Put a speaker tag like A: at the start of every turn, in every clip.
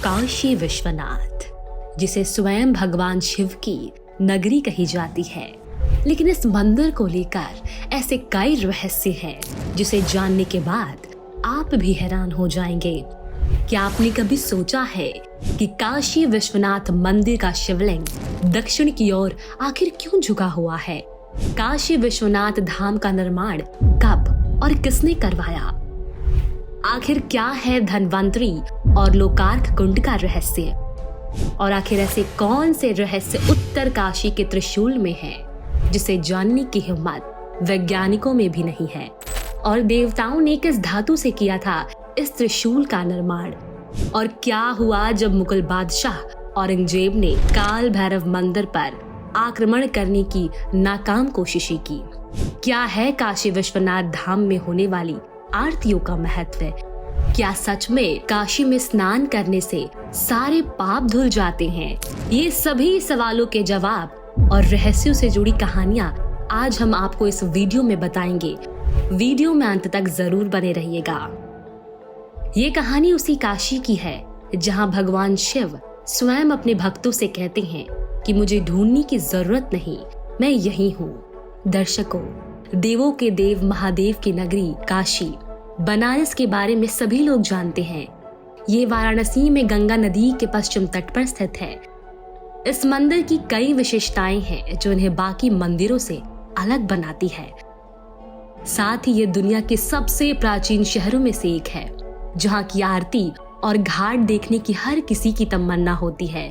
A: काशी विश्वनाथ, जिसे स्वयं भगवान शिव की नगरी कही जाती है, लेकिन इस मंदिर को लेकर ऐसे कई रहस्य हैं जिसे जानने के बाद आप भी हैरान हो जाएंगे। क्या आपने कभी सोचा है कि काशी विश्वनाथ मंदिर का शिवलिंग दक्षिण की ओर आखिर क्यों झुका हुआ है? काशी विश्वनाथ धाम का निर्माण कब और किसने करवाया? आखिर क्या है धन्वंतरी और लोकार्क कुंड का रहस्य? और आखिर ऐसे कौन से रहस्य उत्तर काशी के त्रिशूल में हैं, जिसे जानने की हिम्मत वैज्ञानिकों में भी नहीं है? और देवताओं ने किस धातु से किया था इस त्रिशूल का निर्माण? और क्या हुआ जब मुगल बादशाह औरंगजेब ने काल भैरव मंदिर पर आक्रमण करने की नाकाम कोशिशें की? क्या है काशी विश्वनाथ धाम में होने वाली आरतियों का महत्व? क्या सच में काशी में स्नान करने से सारे पाप धुल जाते हैं? ये सभी सवालों के जवाब और रहस्यों से जुड़ी कहानियां आज हम आपको इस वीडियो में बताएंगे। वीडियो में अंत तक जरूर बने रहिएगा। ये कहानी उसी काशी की है जहां भगवान शिव स्वयं अपने भक्तों से कहते हैं कि मुझे ढूंढने की जरूरत नहीं, मैं यही हूँ। दर्शकों, देवों के देव महादेव की नगरी काशी बनारस के बारे में सभी लोग जानते हैं। ये वाराणसी में गंगा नदी के पश्चिम तट पर स्थित है। इस मंदिर की कई विशेषताएं हैं जो इन्हें बाकी मंदिरों से अलग बनाती है। साथ ही ये दुनिया के सबसे प्राचीन शहरों में से एक है, जहां की आरती और घाट देखने की हर किसी की तमन्ना होती है।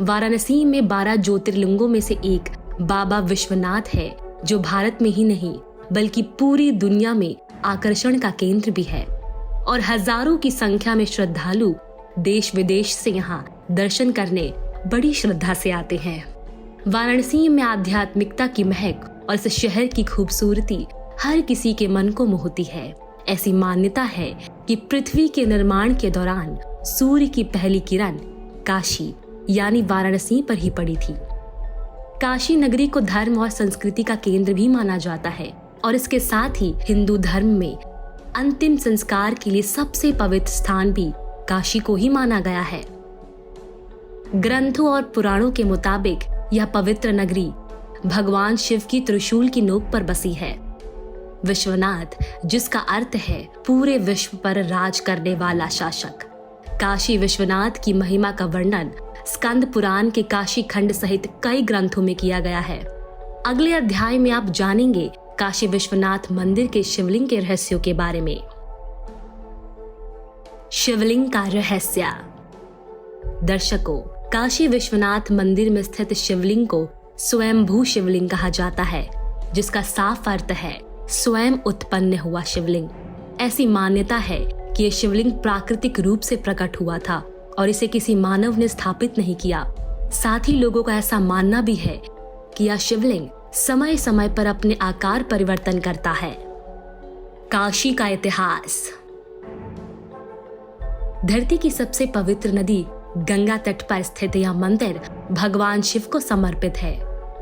A: वाराणसी में 12 ज्योतिर्लिंगों में से एक बाबा विश्वनाथ है, जो भारत में ही नहीं बल्कि पूरी दुनिया में आकर्षण का केंद्र भी है। और हजारों की संख्या में श्रद्धालु देश विदेश से यहाँ दर्शन करने बड़ी श्रद्धा से आते हैं। वाराणसी में आध्यात्मिकता की महक और इस शहर की खूबसूरती हर किसी के मन को मोहती है। ऐसी मान्यता है कि पृथ्वी के निर्माण के दौरान सूर्य की पहली किरण काशी यानी वाराणसी पर ही पड़ी थी। काशी नगरी को धर्म और संस्कृति का केंद्र भी माना जाता है और इसके साथ ही हिंदू धर्म में अंतिम संस्कार के लिए सबसे पवित्र स्थान भी काशी को ही माना गया है। ग्रंथों और पुराणों के मुताबिक यह पवित्र नगरी भगवान शिव की त्रिशूल की नोक पर बसी है। विश्वनाथ, जिसका अर्थ है पूरे विश्व पर राज करने वाला शासक। काशी विश्वनाथ की महिमा का वर्णन स्कंद पुराण के काशी खंड सहित कई ग्रंथों में किया गया है। अगले अध्याय में आप जानेंगे काशी विश्वनाथ मंदिर के शिवलिंग के रहस्यों के बारे में। शिवलिंग का रहस्य। दर्शकों, काशी विश्वनाथ मंदिर में स्थित शिवलिंग को स्वयंभू शिवलिंग कहा जाता है, जिसका साफ अर्थ है स्वयं उत्पन्न हुआ शिवलिंग। ऐसी मान्यता है कि यह शिवलिंग प्राकृतिक रूप से प्रकट हुआ था और इसे किसी मानव ने स्थापित नहीं किया। साथ ही लोगों का ऐसा मानना भी है कि यह शिवलिंग समय समय पर अपने आकार परिवर्तन करता है। काशी का इतिहास। धरती की सबसे पवित्र नदी गंगा तट पर स्थित यह मंदिर भगवान शिव को समर्पित है।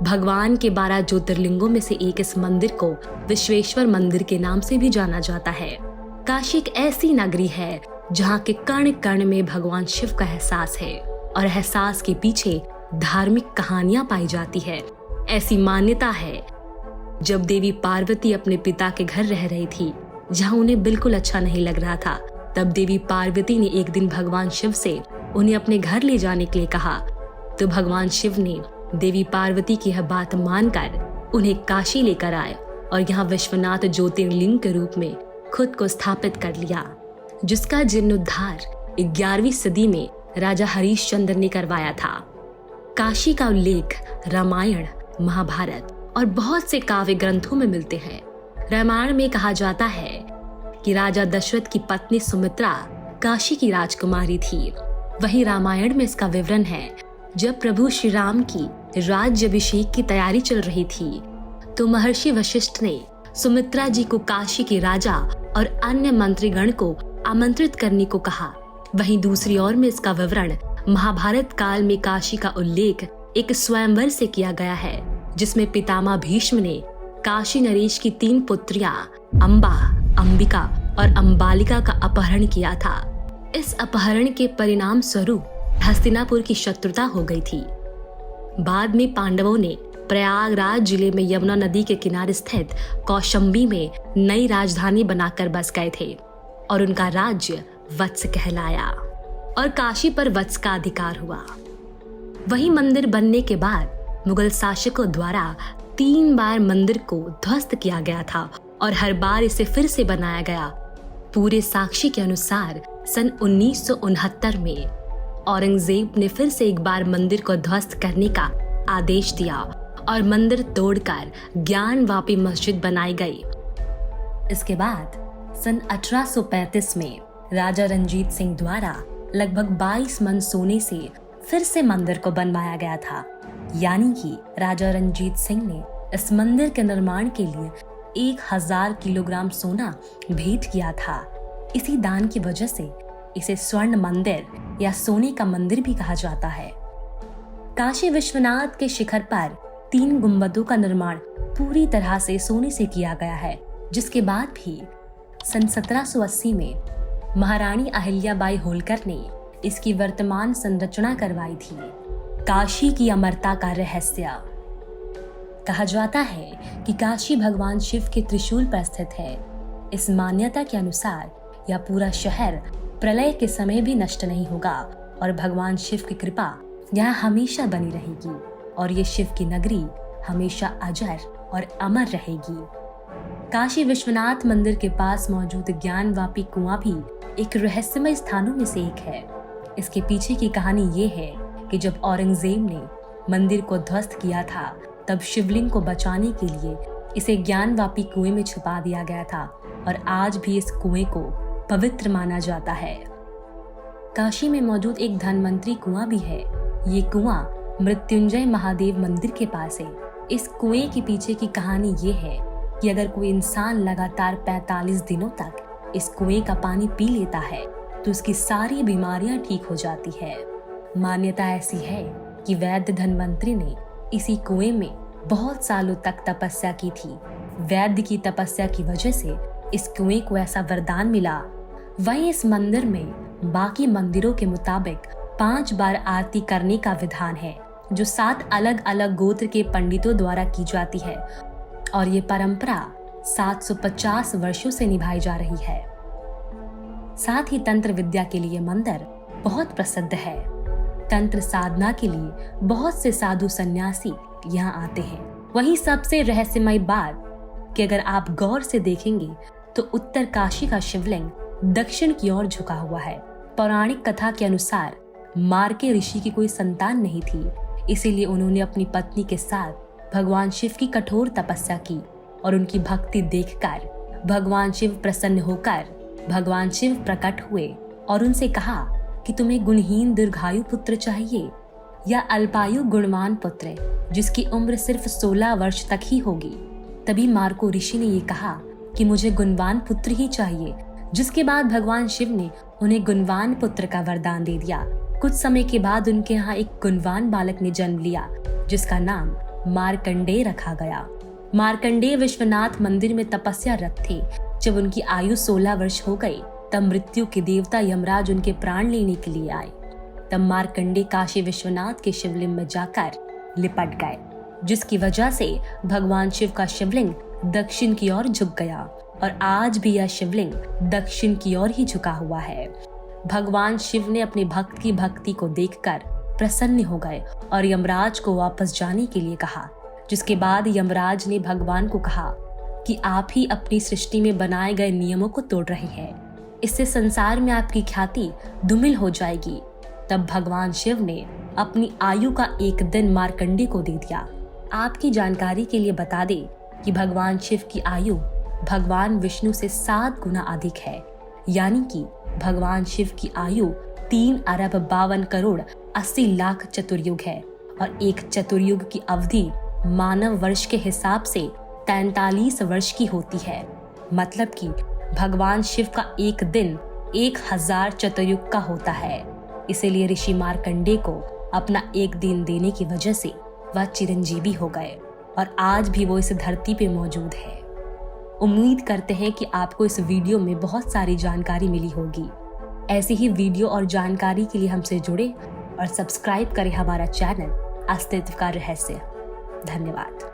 A: भगवान के 12 ज्योतिर्लिंगों में से एक इस मंदिर को विश्वेश्वर मंदिर के नाम से भी जाना जाता है। काशी एक ऐसी नगरी है जहाँ के कण कण में भगवान शिव का एहसास है और एहसास के पीछे धार्मिक कहानियां पाई जाती है। ऐसी मान्यता है जब देवी पार्वती अपने पिता के घर रह रही थी, जहाँ उन्हें बिल्कुल अच्छा नहीं लग रहा था, तब देवी पार्वती ने एक दिन भगवान शिव से उन्हें अपने घर ले जाने के लिए कहा। तो भगवान शिव ने देवी पार्वती की यह बात मानकर उन्हें काशी लेकर आए और यहाँ विश्वनाथ ज्योतिर्लिंग के रूप में खुद को स्थापित कर लिया, जिसका जीर्णोद्धार 11वीं सदी में राजा हरिश्चंद्र ने करवाया था। काशी का उल्लेख रामायण, महाभारत और बहुत से काव्य ग्रंथों में मिलते हैं। रामायण में कहा जाता है कि राजा दशरथ की पत्नी सुमित्रा काशी की राजकुमारी थी। वहीं रामायण में इसका विवरण है, जब प्रभु श्री राम की राज्याभिषेक की तैयारी चल रही थी तो महर्षि वशिष्ठ ने सुमित्रा जी को काशी के राजा और अन्य मंत्रीगण को आमंत्रित करने को कहा। वहीं दूसरी ओर में इसका विवरण महाभारत काल में काशी का उल्लेख एक स्वयंवर से किया गया है, जिसमें पितामह भीष्म ने काशी नरेश की 3 पुत्रियां अंबा, अंबिका और अंबालिका का अपहरण किया था। इस अपहरण के परिणाम स्वरूप हस्तिनापुर की शत्रुता हो गई थी। बाद में पांडवों ने प्रयागराज जिले में यमुना नदी के किनारे स्थित कौशंबी में नई राजधानी बनाकर बस गए थे और उनका राज्य वत्स कहलाया और काशी पर वत्स का अधिकार हुआ। वही मंदिर बनने के बाद मुगल शासकों द्वारा 3 बार मंदिर को ध्वस्त किया गया था और हर बार इसे फिर से बनाया गया। पूरे साक्षी के अनुसार सन 1969 में औरंगजेब ने फिर से एक बार मंदिर को ध्वस्त करने का आदेश दिया और मंदिर तोड़कर ज्ञानवापी मस्जिद बनाई गई। इसके बाद सन 1835 में राजा रणजीत सिंह द्वारा लगभग 22 मन सोने से फिर से मंदिर को बनवाया गया था। यानी कि राजा रणजीत सिंह ने इस मंदिर के निर्माण के लिए 1000 किलोग्राम सोना भेंट किया था। इसी दान की वजह से इसे स्वर्ण मंदिर या सोने का मंदिर भी कहा जाता है। काशी विश्वनाथ के शिखर पर 3 गुंबदों का निर्माण पूरी तरह से सोने से किया गया है, जिसके बाद भी सन 1780 में महारानी अहिल्याबाई होलकर ने इसकी वर्तमान संरचना करवाई थी। काशी की अमरता का रहस्य। कहा जाता है कि काशी भगवान शिव के त्रिशूल पर स्थित है। इस मान्यता के अनुसार यह पूरा शहर प्रलय के समय भी नष्ट नहीं होगा और भगवान शिव की कृपा यहाँ हमेशा बनी रहेगी और ये शिव की नगरी हमेशा अजर और अमर रहेगी। काशी विश्वनाथ मंदिर के पास मौजूद ज्ञानवापी कुआं भी एक रहस्यमय स्थानों में से एक है। इसके पीछे की कहानी ये है कि जब औरंगजेब ने मंदिर को ध्वस्त किया था, तब शिवलिंग को बचाने के लिए इसे ज्ञानवापी कुएं में छुपा दिया गया था और आज भी इस कुएं को पवित्र माना जाता है। काशी में मौजूद एक धनवंतरी कुआं भी है। ये कुआं मृत्युंजय महादेव मंदिर के पास है। इस कुएं के पीछे की कहानी ये है कि अगर कोई इंसान लगातार 45 दिनों तक इस कुएं का पानी पी लेता है तो उसकी सारी बीमारियां ठीक हो जाती है। मान्यता ऐसी है कि वैद्य धन्वंतरी ने इसी कुएं में बहुत सालों तक तपस्या की थी। वैद्य की तपस्या की वजह से इस कुएं को ऐसा वरदान मिला। वहीं इस मंदिर में बाकी मंदिरों के मुताबिक 5 बार आरती करने का विधान है, जो 7 अलग अलग गोत्र के पंडितों द्वारा की जाती है और ये परंपरा 750 वर्षों से निभाई जा रही है। साथ ही तंत्र विद्या के लिए मंदिर बहुत प्रसिद्ध है। तंत्र साधना के लिए बहुत से साधु सन्यासी यहाँ आते हैं। वहीं सबसे रहस्यमय बात कि अगर आप गौर से देखेंगे तो उत्तर काशी का शिवलिंग दक्षिण की ओर झुका हुआ है। पौराणिक कथा के अनुसार मार्के ऋषि की कोई संतान नहीं थी, इसीलिए उन्होंने अपनी पत्नी के साथ भगवान शिव की कठोर तपस्या की और उनकी भक्ति देखकर भगवान शिव प्रसन्न होकर भगवान शिव प्रकट हुए और उनसे कहा कि तुम्हें गुणहीन दीर्घायु पुत्र चाहिए या अल्पायु गुणवान पुत्र जिसकी उम्र सिर्फ 16 वर्ष तक ही होगी। तभी मार्को ऋषि ने ये कहा कि मुझे गुणवान पुत्र ही चाहिए, जिसके बाद भगवान शिव ने उन्हें गुणवान पुत्र का वरदान दे दिया। कुछ समय के बाद उनके यहाँ एक गुणवान बालक ने जन्म लिया, जिसका नाम मार्कंडेय रखा गया। मार्कंडेय विश्वनाथ मंदिर में तपस्यारत थे। जब उनकी आयु 16 वर्ष हो गई, तब मृत्यु के देवता यमराज उनके प्राण लेने के लिए आए। तब मार्कंडेय काशी विश्वनाथ के शिवलिंग में जाकर लिपट गए, जिसकी वजह से भगवान शिव का शिवलिंग दक्षिण की ओर झुक गया और आज भी यह शिवलिंग दक्षिण की ओर ही झुका हुआ है। भगवान शिव ने अपने भक्त की भक्ति को देखकर प्रसन्न हो गए और यमराज को वापस जाने के लिए कहा, जिसके बाद यमराज ने भगवान को कहा कि आप ही अपनी सृष्टि में बनाए गए नियमों को तोड़ रहे हैं, इससे संसार में आपकी ख्याति धूमिल हो जाएगी। तब भगवान शिव ने अपनी आयु का एक दिन मार्कंडेय को दे दिया। आपकी जानकारी के लिए बता दें कि भगवान शिव की आयु भगवान विष्णु से 7 गुना अधिक है, यानी कि भगवान शिव की आयु 3 अरब 52 करोड़ 80 लाख चतुर्युग है और एक चतुर्युग की अवधि मानव वर्ष के हिसाब से 43 वर्ष की होती है। मतलब कि भगवान शिव का एक दिन 1000 चतुर्युग का होता है। इसीलिए ऋषि मार्कंडेय को अपना एक दिन देने की वजह से वह चिरंजीवी हो गए और आज भी वो इस धरती पे मौजूद है। उम्मीद करते हैं कि आपको इस वीडियो में बहुत सारी जानकारी मिली होगी। ऐसी ही वीडियो और जानकारी के लिए हमसे जुड़े और सब्सक्राइब करें हमारा चैनल अस्तित्व का रहस्य। धन्यवाद।